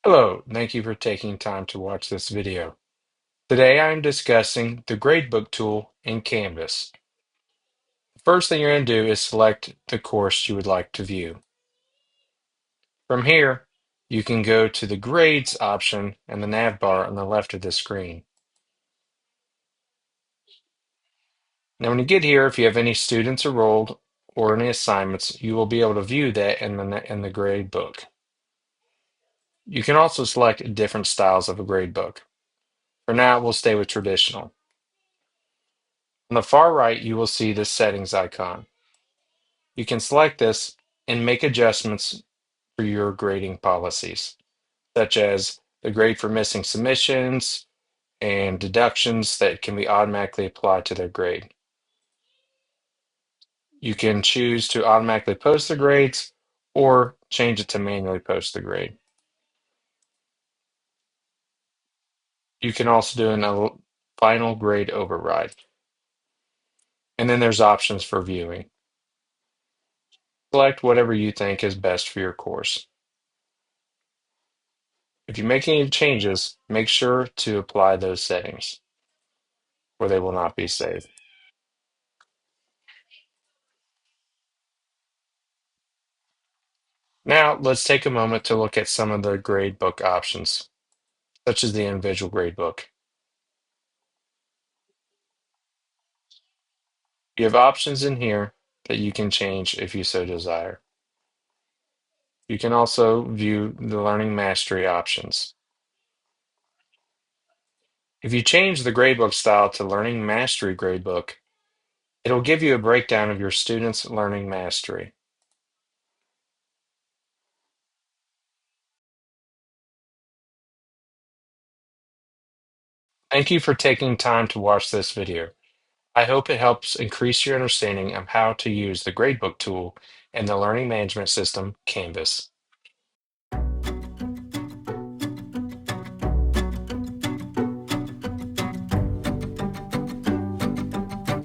Hello, thank you for taking time to watch this video. Today I'm discussing the Gradebook tool in Canvas. First thing you're going to do is select the course you would like to view. From here, you can go to the Grades option and the nav bar on the left of the screen. Now when you get here, if you have any students enrolled or any assignments, you will be able to view that in the Gradebook. You can also select different styles of a Gradebook. For now, we'll stay with traditional. On the far right, you will see the settings icon. You can select this and make adjustments for your grading policies, such as the grade for missing submissions and deductions that can be automatically applied to their grade. You can choose to automatically post the grades or change it to manually post the grade. You can also do a final grade override. And then there's options for viewing. Select whatever you think is best for your course. If you make any changes, make sure to apply those settings, or they will not be saved. Now, let's take a moment to look at some of the gradebook options, such as the individual gradebook. You have options in here that you can change if you so desire. You can also view the learning mastery options. If you change the gradebook style to learning mastery gradebook, it'll give you a breakdown of your students' learning mastery. Thank you for taking time to watch this video. I hope it helps increase your understanding of how to use the gradebook tool and the learning management system, Canvas.